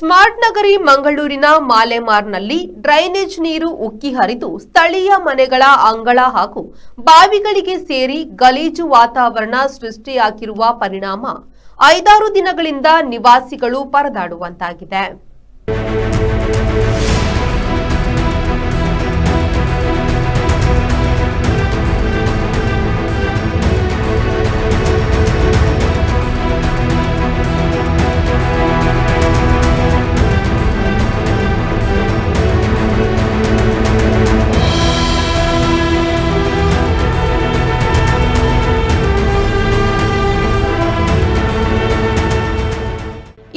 Smart ನಗರಿ ಮಂಗಳೂರಿನ ಮಾಲೆಮಾರ್ನಲ್ಲಿ drainage ನೀರು ಉಕ್ಕಿ ಹರಿದು ಸ್ಥಳೀಯ ಮನೆಗಳ ಅಂಗಳ ಹಾಗೂ ಬಾವಿಗಳಿಗೆ ಸೇರಿ ಗಲೀಜು ವಾತಾವರಣ ಸೃಷ್ಟಿಯಾಗಿರುವ ಪರಿಣಾಮ 5-6 ದಿನಗಳಿಂದ ನಿವಾಸಿಗಳು ಪರದಾಡುವಂತಾಗಿದೆ.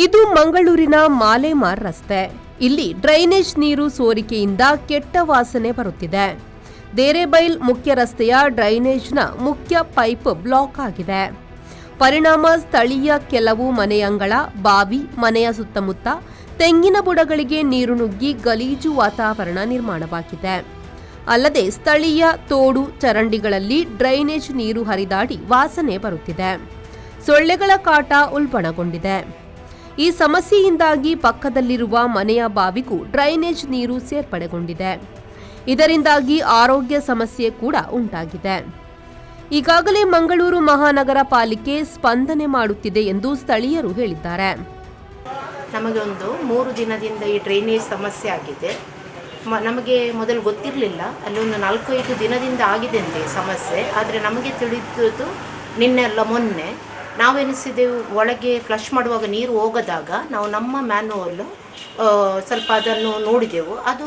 ಇದು ಮಂಗಳೂರಿನ ಮಾಲೆಮಾರ್ ರಸ್ತೆ. ಇಲ್ಲಿ ಡ್ರೈನೇಜ್ ನೀರು ಸೋರಿಕೆಯಿಂದ ಕೆಟ್ಟ ವಾಸನೆ ಬರುತ್ತಿದೆ. ದೇರೆಬೈಲ್ ಮುಖ್ಯ ರಸ್ತೆಯ ಡ್ರೈನೇಜ್ನ ಮುಖ್ಯ ಪೈಪ್ ಬ್ಲಾಕ್ ಆಗಿದೆ. ಪರಿಣಾಮ ಸ್ಥಳೀಯ ಕೆಲವು ಮನೆಯಂಗಳ, ಬಾವಿ, ಮನೆಯ ಸುತ್ತಮುತ್ತ ತೆಂಗಿನ ಬುಡಗಳಿಗೆ ನೀರು ನುಗ್ಗಿ ಗಲೀಜು ವಾತಾವರಣ ನಿರ್ಮಾಣವಾಗಿದೆ. ಅಲ್ಲದೆ ಸ್ಥಳೀಯ ತೋಡು, ಚರಂಡಿಗಳಲ್ಲಿ ಡ್ರೈನೇಜ್ ನೀರು ಹರಿದಾಡಿ ವಾಸನೆ ಬರುತ್ತಿದೆ. ಸೊಳ್ಳೆಗಳ ಕಾಟ ಉಲ್ಬಣಗೊಂಡಿದೆ. ಈ ಸಮಸ್ಯೆಯಿಂದಾಗಿ ಪಕ್ಕದಲ್ಲಿರುವ ಮನೆಯ ಬಾವಿಗೂ ಡ್ರೈನೇಜ್ ನೀರು ಸೇರ್ಪಡೆಗೊಂಡಿದೆ. ಇದರಿಂದಾಗಿ ಆರೋಗ್ಯ ಸಮಸ್ಯೆ ಕೂಡ ಉಂಟಾಗಿದೆ. ಈಗಾಗಲೇ ಮಂಗಳೂರು ಮಹಾನಗರ ಪಾಲಿಕೆ ಸ್ಪಂದನೆ ಮಾಡುತ್ತಿದೆ ಎಂದು ಸ್ಥಳೀಯರು ಹೇಳಿದ್ದಾರೆ. ನಮಗೆ ಒಂದು 3 ದಿನದಿಂದ ಈ ಡ್ರೈನೇಜ್ ಸಮಸ್ಯೆ ಆಗಿದೆ. ನಮಗೆ ಮೊದಲು ಗೊತ್ತಿರಲಿಲ್ಲ, ಅಲ್ಲಿ ಒಂದು 4-5 ದಿನದಿಂದ ಆಗಿದೆ ಅಂತೆ ಸಮಸ್ಯೆ. ಆದರೆ ನಮಗೆ ತಿಳಿದದ್ದು ನಿನ್ನೆಲ್ಲ ಮೊನ್ನೆ. ನಾವೆನಿಸಿದೆವು, ಒಳಗೆ ಫ್ಲಶ್ ಮಾಡುವಾಗ ನೀರು ಹೋಗದಾಗ ನಾವು ನಮ್ಮ ಮ್ಯಾನುವಲ್ ಸ್ವಲ್ಪ ಅದನ್ನು ನೋಡಿದೆವು. ಅದು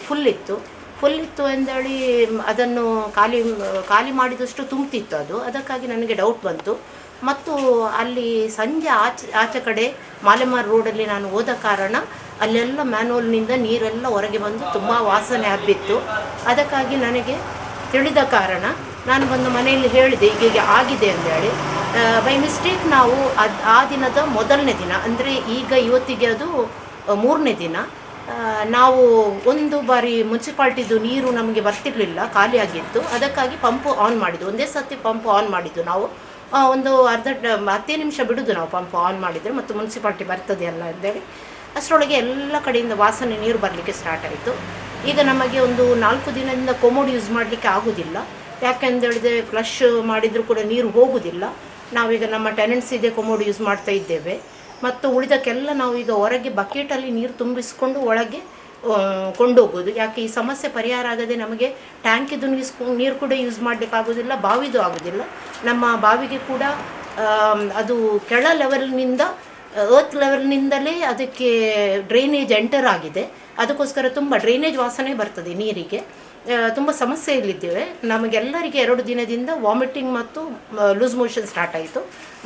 ಫುಲ್ ಇತ್ತು ಎಂದೇಳಿ ಅದನ್ನು ಖಾಲಿ ಮಾಡಿದಷ್ಟು ತುಂಬ್ತಿತ್ತು ಅದು. ಅದಕ್ಕಾಗಿ ನನಗೆ ಡೌಟ್ ಬಂತು. ಮತ್ತು ಅಲ್ಲಿ ಸಂಜೆ ಆಚೆ ಕಡೆ ಮಾಲೆಮಾರ್ ರೋಡಲ್ಲಿ ನಾನು ಹೋದ ಕಾರಣ ಅಲ್ಲೆಲ್ಲ ಮ್ಯಾನುವಲ್ನಿಂದ ನೀರೆಲ್ಲ ಹೊರಗೆ ಬಂದು ತುಂಬ ವಾಸನೆ ಹಬ್ಬಿತ್ತು. ಅದಕ್ಕಾಗಿ ನನಗೆ ತಿಳಿದ ಕಾರಣ ನಾನು ಬಂದು ಮನೆಯಲ್ಲಿ ಹೇಳಿದೆ, ಹೀಗೆ ಆಗಿದೆ ಅಂದೇಳಿ. ಬೈ ಮಿಸ್ಟೇಕ್ ನಾವು ಆ ದಿನದ ಮೊದಲನೇ ದಿನ, ಅಂದರೆ ಇವತ್ತಿಗೆ ಅದು 3ನೇ ದಿನ, ನಾವು ಒಂದು ಬಾರಿ ಮುನ್ಸಿಪಾಲ್ಟಿದು ನೀರು ನಮಗೆ ಬರ್ತಿರಲಿಲ್ಲ, ಖಾಲಿಯಾಗಿತ್ತು. ಅದಕ್ಕಾಗಿ ಪಂಪು ಆನ್ ಮಾಡಿದ್ದು, ಒಂದೇ ಸರ್ತಿ ಪಂಪು ಆನ್ ಮಾಡಿದ್ದು ನಾವು. ಒಂದು 10 ನಿಮಿಷ ಬಿಡೋದು ನಾವು ಪಂಪು ಆನ್ ಮಾಡಿದರೆ, ಮತ್ತು ಮುನ್ಸಿಪಾಲ್ಟಿ ಬರ್ತದೆ ಅಲ್ಲ ಅಂತೇಳಿ. ಅಷ್ಟರೊಳಗೆ ಎಲ್ಲ ಕಡೆಯಿಂದ ವಾಸನೆ ನೀರು ಬರಲಿಕ್ಕೆ ಸ್ಟಾರ್ಟ್ ಆಯಿತು. ಈಗ ನಮಗೆ ಒಂದು 4 ದಿನದಿಂದ ಕೊಮೋಡ್ ಯೂಸ್ ಮಾಡಲಿಕ್ಕೆ ಆಗೋದಿಲ್ಲ. ಯಾಕೆಂದೇಳಿದರೆ ಫ್ಲಶ್ ಮಾಡಿದರೂ ಕೂಡ ನೀರು ಹೋಗೋದಿಲ್ಲ. ನಾವೀಗ ನಮ್ಮ ಟೆನೆಂಟ್ಸ್ ಇದೆ ಕೊಮೋಡ್ ಯೂಸ್ ಮಾಡ್ತಾ ಇದ್ದೇವೆ. ಮತ್ತು ಉಳಿದಕ್ಕೆಲ್ಲ ನಾವು ಈಗ ಹೊರಗೆ ಬಕೆಟಲ್ಲಿ ನೀರು ತುಂಬಿಸ್ಕೊಂಡು ಒಳಗೆ ಕೊಂಡೋಗೋದು. ಯಾಕೆ ಈ ಸಮಸ್ಯೆ ಪರಿಹಾರ ಆಗದೆ ನಮಗೆ ಟ್ಯಾಂಕಿದು ನೀರು ಕೂಡ ಯೂಸ್ ಮಾಡಲಿಕ್ಕಾಗೋದಿಲ್ಲ, ಬಾವಿದು ಆಗೋದಿಲ್ಲ. ನಮ್ಮ ಬಾವಿಗೆ ಕೂಡ ಅದು ಕೆಳ ಲೆವೆಲ್ನಿಂದ ಅರ್ತ್ ಲೆವೆಲ್ನಿಂದಲೇ ಅದಕ್ಕೆ ಡ್ರೈನೇಜ್ ಎಂಟರ್ ಆಗಿದೆ. ಅದಕ್ಕೋಸ್ಕರ ತುಂಬ ಡ್ರೈನೇಜ್ ವಾಸನೆ ಬರ್ತದೆ ನೀರಿಗೆ. ತುಂಬ ಸಮಸ್ಯೆಯಲ್ಲಿದ್ದೇವೆ. ನಮಗೆಲ್ಲರಿಗೆ 2 ದಿನದಿಂದ ವಾಮಿಟಿಂಗ್ ಮತ್ತು ಲೂಸ್ ಮೋಷನ್ ಸ್ಟಾರ್ಟ್ ಆಯಿತು.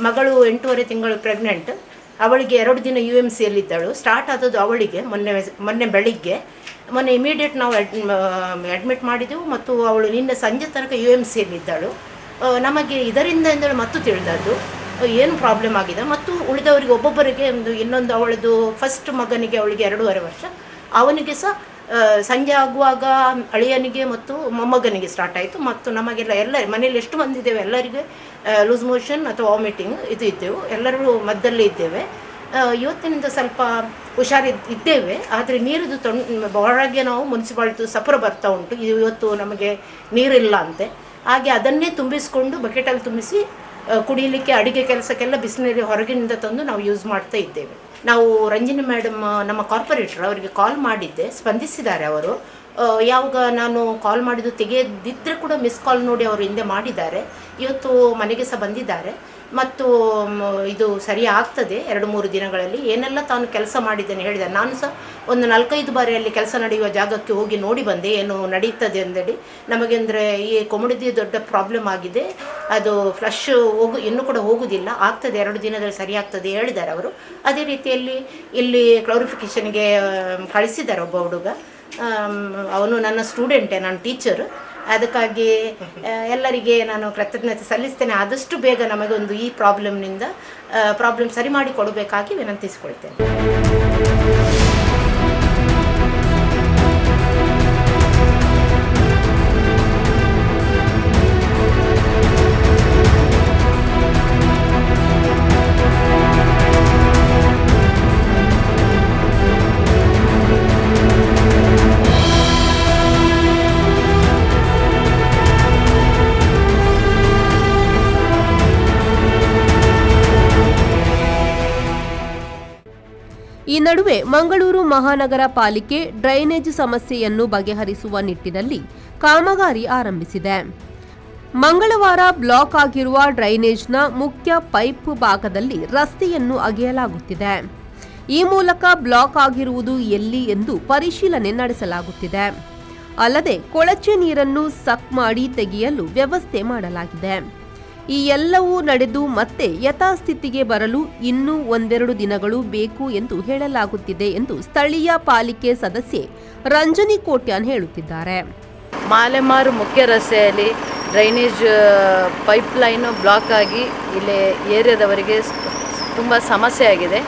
ಮಗಳು 8.5 ತಿಂಗಳು ಪ್ರೆಗ್ನೆಂಟ್. ಅವಳಿಗೆ 2 ದಿನ UMCಯಲ್ಲಿದ್ದಳು. ಸ್ಟಾರ್ಟ್ ಆದದ್ದು ಅವಳಿಗೆ ಮೊನ್ನೆ ಬೆಳಿಗ್ಗೆ. ಮೊನ್ನೆ ಇಮಿಡಿಯೇಟ್ ನಾವು ಅಡ್ಮಿಟ್ ಮಾಡಿದೆವು. ಮತ್ತು ಅವಳು ನಿನ್ನೆ ಸಂಜೆ ತನಕ UMCಯಲ್ಲಿದ್ದಳು. ನಮಗೆ ಇದರಿಂದ ಎಂದೇಳಿ ಮತ್ತು ತಿಳಿದದ್ದು ಏನು ಪ್ರಾಬ್ಲಮ್ ಆಗಿದೆ. ಮತ್ತು ಉಳಿದವರಿಗೆ ಒಬ್ಬೊಬ್ಬರಿಗೆ ಇನ್ನೊಂದು ಅವಳದು ಫಸ್ಟ್ ಮಗನಿಗೆ, ಅವಳಿಗೆ 2.5 ವರ್ಷ, ಅವನಿಗೆ ಸಹ ಸಂಜೆ ಆಗುವಾಗ ಅಳಿಯನಿಗೆ ಮತ್ತು ಮೊಮ್ಮಗನಿಗೆ ಸ್ಟಾರ್ಟ್ ಆಯಿತು. ಮತ್ತು ನಮಗೆಲ್ಲ ಮನೆಯಲ್ಲಿ ಎಷ್ಟು ಮಂದಿದ್ದೇವೆ ಎಲ್ಲರಿಗೆ ಲೂಸ್ ಮೋಷನ್ ಅಥವಾ ವಾಮಿಟಿಂಗ್ ಇದ್ದೆವು. ಎಲ್ಲರೂ ಮದ್ದಲ್ಲೇ ಇದ್ದೇವೆ. ಇವತ್ತಿನಿಂದ ಸ್ವಲ್ಪ ಹುಷಾರಿದ್ದೇವೆ. ಆದರೆ ನೀರಿದು ಹೊರಗೆ ನಾವು ಮುನ್ಸಿಪಾಲ್ಟಿ ಸಪುರ ಬರ್ತಾ ಉಂಟು. ಇವತ್ತು ನಮಗೆ ನೀರಿಲ್ಲ ಅಂತೆ. ಹಾಗೆ ಅದನ್ನೇ ತುಂಬಿಸಿಕೊಂಡು ಬಕೆಟಲ್ಲಿ ತುಂಬಿಸಿ ಕುಡಿಯಲಿಕ್ಕೆ, ಅಡುಗೆ ಕೆಲಸಕ್ಕೆಲ್ಲ ಬಿಸಿನೀರು ಹೊರಗಿನಿಂದ ತಂದು ನಾವು ಯೂಸ್ ಮಾಡ್ತಾ ಇದ್ದೇವೆ. ನಾವು ರಂಜಿನಿ ಮೇಡಮ್, ನಮ್ಮ ಕಾರ್ಪೊರೇಟರ್, ಅವರಿಗೆ ಕಾಲ್ ಮಾಡಿದ್ದೆ, ಸ್ಪಂದಿಸಿದ್ದಾರೆ ಅವರು. ಯಾವಾಗ ನಾನು ಕಾಲ್ ಮಾಡಿದ್ದು ತೆಗೆದಿದ್ದರೆ ಕೂಡ ಮಿಸ್ ಕಾಲ್ ನೋಡಿ ಅವರು ಹಿಂದೆ ಮಾಡಿದ್ದಾರೆ. ಇವತ್ತು ಮನೆಗೆ ಸಹ ಬಂದಿದ್ದಾರೆ. ಮತ್ತು ಇದು ಸರಿ ಆಗ್ತದೆ 2-3 ದಿನಗಳಲ್ಲಿ. ಏನೆಲ್ಲ ತಾನು ಕೆಲಸ ಮಾಡಿದ್ದೇನೆ ಹೇಳಿದ್ದಾರೆ. ನಾನು ಸಹ ಒಂದು 4-5 ಬಾರಿ ಅಲ್ಲಿ ಕೆಲಸ ನಡೆಯುವ ಜಾಗಕ್ಕೆ ಹೋಗಿ ನೋಡಿ ಬಂದೆ, ಏನು ನಡೀತದೆ ಅಂದೇಳಿ. ನಮಗೆ ಅಂದರೆ ಈ ಕೊಮಡಿದಿ ದೊಡ್ಡ ಪ್ರಾಬ್ಲಮ್ ಆಗಿದೆ. ಅದು ಫ್ಲಶ್ ಇನ್ನೂ ಕೂಡ ಹೋಗೋದಿಲ್ಲ, ಆಗ್ತದೆ 2 ದಿನದಲ್ಲಿ ಸರಿ ಆಗ್ತದೆ ಹೇಳಿದ್ದಾರೆ ಅವರು. ಅದೇ ರೀತಿಯಲ್ಲಿ ಇಲ್ಲಿ ಕ್ಲಾರಿಫಿಕೇಷನ್ಗೆ ಕಳಿಸಿದ್ದಾರೆ ಒಬ್ಬ ಹುಡುಗ. ಅವನು ನನ್ನ ಸ್ಟೂಡೆಂಟೇ, ನಾನು ಟೀಚರ್. ಅದಕ್ಕಾಗಿ ಎಲ್ಲರಿಗೆ ನಾನು ಕೃತಜ್ಞತೆ ಸಲ್ಲಿಸ್ತೇನೆ. ಆದಷ್ಟು ಬೇಗ ನಮಗೆ ಒಂದು ಈ ಪ್ರಾಬ್ಲಮ್ ಸರಿ ಮಾಡಿ ಕೊಡಬೇಕಾಗಿ ವಿನಂತಿಸಿಕೊಳ್ತೇನೆ. ಈ ನಡುವೆ ಮಂಗಳೂರು ಮಹಾನಗರ ಪಾಲಿಕೆ ಡ್ರೈನೇಜ್ ಸಮಸ್ಯೆಯನ್ನು ಬಗೆಹರಿಸುವ ನಿಟ್ಟಿನಲ್ಲಿ ಕಾಮಗಾರಿ ಆರಂಭಿಸಿದೆ. ಮಂಗಳವಾರ ಬ್ಲಾಕ್ ಆಗಿರುವ ಡ್ರೈನೇಜ್ನ ಮುಖ್ಯ ಪೈಪ್ ಭಾಗದಲ್ಲಿ ರಸ್ತೆಯನ್ನು ಅಗೆಯಲಾಗುತ್ತಿದೆ. ಈ ಮೂಲಕ ಬ್ಲಾಕ್ ಆಗಿರುವುದು ಎಲ್ಲಿ ಎಂದು ಪರಿಶೀಲನೆ ನಡೆಸಲಾಗುತ್ತಿದೆ. ಅಲ್ಲದೆ ಕೊಳಚೆ ನೀರನ್ನು ಸಕ್ ಮಾಡಿ ತೆಗೆಯಲು ವ್ಯವಸ್ಥೆ ಮಾಡಲಾಗಿದೆ. ಈ ಎಲ್ಲವೂ ನಡೆದು ಮತ್ತೆ ಯಥಾಸ್ಥಿತಿಗೆ ಬರಲು ಇನ್ನೂ 1-2 ದಿನಗಳು ಬೇಕು ಎಂದು ಹೇಳಲಾಗುತ್ತಿದೆ ಎಂದು ಸ್ಥಳೀಯ ಪಾಲಿಕೆ ಸದಸ್ಯೆ ರಂಜನಿ ಕೋಟ್ಯಾನ್ ಹೇಳುತ್ತಿದ್ದಾರೆ. ಮಾಲೆಮಾರು ಮುಖ್ಯ ರಸ್ತೆಯಲ್ಲಿ ಡ್ರೈನೇಜ್ ಪೈಪ್ ಲೈನು ಬ್ಲಾಕ್ ಆಗಿ ಇಲ್ಲಿ ಏರಿಯಾದವರಿಗೆ ತುಂಬ ಸಮಸ್ಯೆ ಆಗಿದೆ.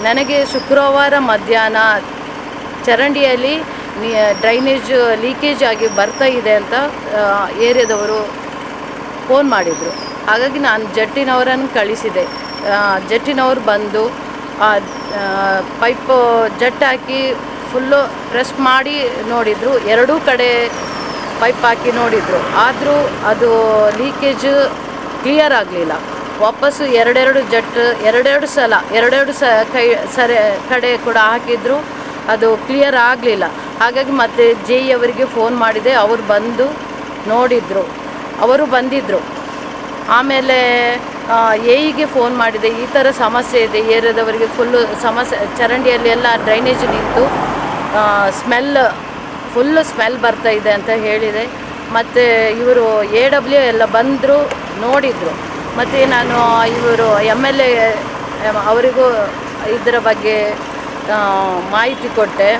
ನನಗೆ ಶುಕ್ರವಾರ ಮಧ್ಯಾಹ್ನ ಚರಂಡಿಯಲ್ಲಿ ಡ್ರೈನೇಜ್ ಲೀಕೇಜ್ ಆಗಿ ಬರ್ತಾ ಇದೆ ಅಂತ ಏರಿಯಾದವರು ಫೋನ್ ಮಾಡಿದರು. ಹಾಗಾಗಿ ನಾನು ಜಟ್ಟಿನವರನ್ನು ಕಳಿಸಿದೆ. ಜಟ್ಟಿನವರು ಬಂದು ಪೈಪು ಜಟ್ ಹಾಕಿ ಫುಲ್ಲು ಪ್ರೆಸ್ ಮಾಡಿ ನೋಡಿದರು. ಎರಡೂ ಕಡೆ ಪೈಪ್ ಹಾಕಿ ನೋಡಿದರು. ಆದರೂ ಅದು ಲೀಕೇಜ್ ಕ್ಲಿಯರ್ ಆಗಲಿಲ್ಲ. ವಾಪಸ್ಸು ಎರಡೆರಡು ಸಲ ಕಡೆ ಕೂಡ ಹಾಕಿದ್ರು, ಅದು ಕ್ಲಿಯರ್ ಆಗಲಿಲ್ಲ. ಹಾಗಾಗಿ ಮತ್ತೆ ಜೆ ಇ ಅವರಿಗೆ ಫೋನ್ ಮಾಡಿದೆ. ಅವರು ಬಂದು ನೋಡಿದರು, ಅವರು ಬಂದಿದ್ದರು. ಆಮೇಲೆ ಎ ಇಗೆ ಫೋನ್ ಮಾಡಿದೆ, ಈ ಥರ ಸಮಸ್ಯೆ ಇದೆ ಏರಿಯಾದವರಿಗೆ, ಫುಲ್ಲು ಸಮಸ್ಯೆ, ಚರಂಡಿಯಲ್ಲಿ ಎಲ್ಲ ಡ್ರೈನೇಜ್ ನಿಂತು ಫುಲ್ಲು ಸ್ಮೆಲ್ ಬರ್ತಾ ಇದೆ ಅಂತ ಹೇಳಿದೆ. ಮತ್ತು ಇವರು AW ಎಲ್ಲ ಬಂದರು, ನೋಡಿದರು. ಮತ್ತು ನಾನು ಇವರು MLA ಅವರಿಗೂ ಇದರ ಬಗ್ಗೆ ಮಾಹಿತಿ ಕೊಟ್ಟೆ.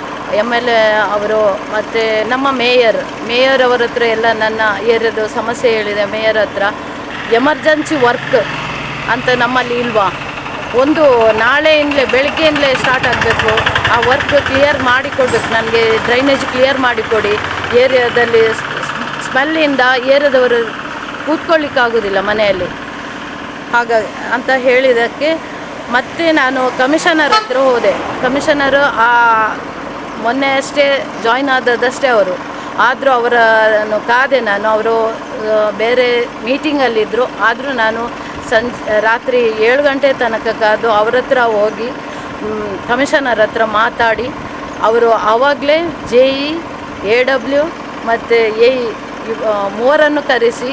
MLA ಅವರು ಮತ್ತು ನಮ್ಮ ಮೇಯರ್ ಅವರ ಹತ್ರ ಎಲ್ಲ ನನ್ನ ಏರಿಯಾದ ಸಮಸ್ಯೆ ಹೇಳಿದೆ. ಮೇಯರ್ ಹತ್ರ ಎಮರ್ಜೆನ್ಸಿ ವರ್ಕ್ ಅಂತ ನಮ್ಮಲ್ಲಿ ಇಲ್ವಾ, ಒಂದು ನಾಳೆಯಿಂದಲೇ ಬೆಳಗ್ಗೆಯಿಂದಲೇ ಸ್ಟಾರ್ಟ್ ಆಗಬೇಕು. ಆ ವರ್ಕ್ ಕ್ಲಿಯರ್ ಮಾಡಿಕೊಡ್ಬೇಕು, ನನಗೆ ಡ್ರೈನೇಜ್ ಕ್ಲಿಯರ್ ಮಾಡಿಕೊಡಿ. ಏರಿಯಾದಲ್ಲಿ ಸ್ಮೆಲ್ಲಿಂದ ಏರಿಯಾದವರು ಕೂತ್ಕೊಳ್ಳಿಕ್ಕಾಗೋದಿಲ್ಲ ಮನೆಯಲ್ಲಿ, ಹಾಗಾಗಿ ಅಂತ ಹೇಳಿದ್ದಕ್ಕೆ ಮತ್ತೆ ನಾನು ಕಮಿಷನರ್ ಹತ್ರ ಹೋದೆ. ಕಮಿಷನರು ಮೊನ್ನೆ ಅಷ್ಟೇ ಜಾಯ್ನ್ ಆದದಷ್ಟೇ ಅವರು, ಆದರೂ ಅವರನ್ನು ಕಾದೆ ನಾನು. ಅವರು ಬೇರೆ ಮೀಟಿಂಗಲ್ಲಿದ್ದರು. ಆದರೂ ನಾನು ರಾತ್ರಿ 7 ಗಂಟೆ ತನಕ ಕಾದು ಅವ್ರ ಹತ್ರ ಹೋಗಿ ಕಮಿಷನರ್ ಹತ್ರ ಮಾತಾಡಿ, ಅವರು ಆವಾಗಲೇ JE, AW ಮತ್ತು AE ಮೂವರನ್ನು ಕರೆಸಿ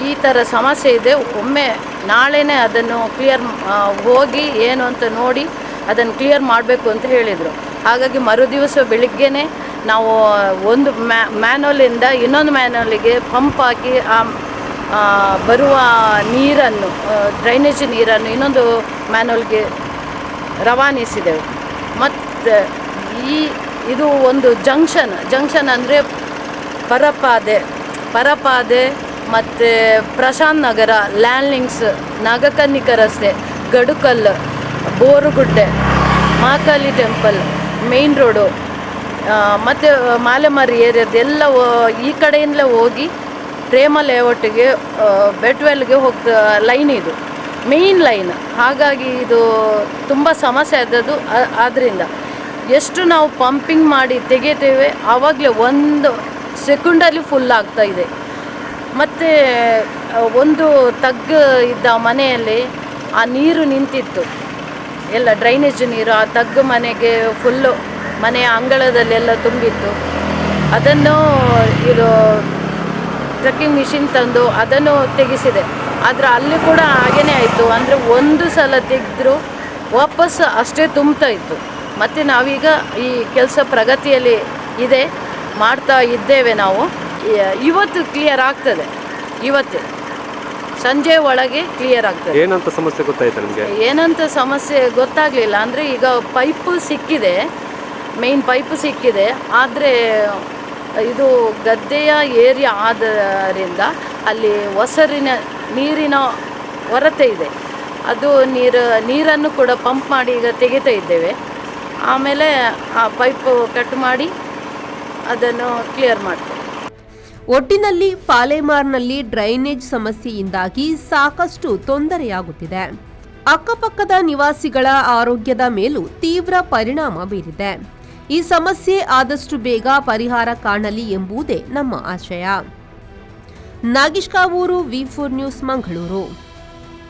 ಈ ಥರ ಸಮಸ್ಯೆ ಇದೆ, ಒಮ್ಮೆ ನಾಳೆನೇ ಅದನ್ನು ಕ್ಲಿಯರ್ ಹೋಗಿ ಏನು ಅಂತ ನೋಡಿ ಅದನ್ನು ಕ್ಲಿಯರ್ ಮಾಡಬೇಕು ಅಂತ ಹೇಳಿದರು. ಹಾಗಾಗಿ ಮರುದಿವಸ ಬೆಳಿಗ್ಗೆನೇ ನಾವು ಒಂದು ಮ್ಯಾನುವಲಿಂದ ಇನ್ನೊಂದು ಮ್ಯಾನುವಲಿಗೆ ಪಂಪ್ ಹಾಕಿ ಬರುವ ನೀರನ್ನು, ಡ್ರೈನೇಜ್ ನೀರನ್ನು ಇನ್ನೊಂದು ಮ್ಯಾನುವಲ್ಗೆ ರವಾನಿಸಿದೆವು. ಮತ್ತು ಇದು ಒಂದು ಜಂಕ್ಷನ್ ಅಂದರೆ ಪರಪಾದೆ ಮತ್ತು ಪ್ರಶಾಂತ್ ನಗರ, ಲ್ಯಾಂಡ್ಲಿಂಗ್ಸ್, ನಾಗಕನ್ನಿಕ ರಸ್ತೆ, ಗಡುಕಲ್ಲು, Borugudde, Mahakali temple, main road ಮತ್ತು ಮಾಲೆಮಾರಿ ಏರಿಯಾದೆಲ್ಲ ಈ ಕಡೆಯಿಂದಲೇ ಹೋಗಿ ಪ್ರೇಮ ಲೇಔಟ್ಗೆ, ಬೆಟ್ವೆಲ್ಗೆ ಹೋಗ್ತಾ ಲೈನ್, ಇದು ಮೇನ್ ಲೈನ್. ಹಾಗಾಗಿ ಇದು ತುಂಬ ಸಮಸ್ಯೆ ಆದದ್ದು. ಆದ್ದರಿಂದ ಎಷ್ಟು ನಾವು ಪಂಪಿಂಗ್ ಮಾಡಿ ತೆಗೆತೇವೆ ಆವಾಗಲೇ 1 ಸೆಕೆಂಡಲ್ಲಿ ಫುಲ್ ಆಗ್ತಾಯಿದೆ. ಮತ್ತು ಒಂದು ತಗ್ಗು ಇದ್ದ ಮನೆಯಲ್ಲಿ ಆ ನೀರು ನಿಂತಿತ್ತು, ಎಲ್ಲ ಡ್ರೈನೇಜ್ ನೀರು ಆ ತಗ್ಗು ಮನೆಗೆ ಫುಲ್ಲು, ಮನೆಯ ಅಂಗಳದಲ್ಲೆಲ್ಲ ತುಂಬಿತ್ತು. ಅದನ್ನು ಇದು ಟ್ರಕ್ಕಿಂಗ್ ಮಿಷಿನ್ ತಂದು ಅದನ್ನು ತೆಗೆಸಿದೆ. ಆದರೆ ಅಲ್ಲಿ ಕೂಡ ಹಾಗೇ ಆಯಿತು. ಅಂದರೆ ಒಂದು ಸಲ ತೆಗೆದ್ರು ವಾಪಸ್ ಅಷ್ಟೇ ತುಂಬ್ತಾ ಇತ್ತು. ಮತ್ತು ನಾವೀಗ ಈ ಕೆಲಸ ಪ್ರಗತಿಯಲ್ಲಿ ಇದೆ, ಮಾಡ್ತಾ ಇದ್ದೇವೆ ನಾವು. ಇವತ್ತು ಕ್ಲಿಯರ್ ಆಗ್ತದೆ, ಇವತ್ತೇ ಸಂಜೆ ಒಳಗೆ ಕ್ಲಿಯರ್ ಆಗ್ತದೆ. ಏನಂತ ಸಮಸ್ಯೆ ಗೊತ್ತಾಯ್ತು ನಿಮಗೆ? ಏನಂತ ಸಮಸ್ಯೆ ಗೊತ್ತಾಗಲಿಲ್ಲ. ಅಂದರೆ ಈಗ ಪೈಪು ಸಿಕ್ಕಿದೆ, ಮೇನ್ ಪೈಪು ಸಿಕ್ಕಿದೆ. ಆದರೆ ಇದು ಗದ್ದೆಯ ಏರಿಯಾ ಆದ್ದರಿಂದ ಅಲ್ಲಿ ನೀರಿನ ಕೊರತೆ ಇದೆ. ಅದು ನೀರನ್ನು ಕೂಡ ಪಂಪ್ ಮಾಡಿ ಈಗ ತೆಗಿತಾ ಇದ್ದೇವೆ. ಆಮೇಲೆ ಆ ಪೈಪು ಕಟ್ ಮಾಡಿ ಅದನ್ನು ಕ್ಲಿಯರ್ ಮಾಡ್ತೇವೆ. ಒಟ್ಟಿನಲ್ಲಿ ಪಾಲೇಮಾರ್ನಲ್ಲಿ ಡ್ರೈನೇಜ್ ಸಮಸ್ಯೆಯಿಂದಾಗಿ ಸಾಕಷ್ಟು ತೊಂದರೆಯಾಗುತ್ತಿದೆ. ಅಕ್ಕಪಕ್ಕದ ನಿವಾಸಿಗಳ ಆರೋಗ್ಯದ ಮೇಲೂ ತೀವ್ರ ಪರಿಣಾಮ ಬೀರಿದೆ. ಈ ಸಮಸ್ಯೆ ಆದಷ್ಟು ಬೇಗ ಪರಿಹಾರ ಕಾಣಲಿ ಎಂಬುದೇ ನಮ್ಮ ಆಶಯ. Nagesh Kavoor, V4 news, Mangaluru.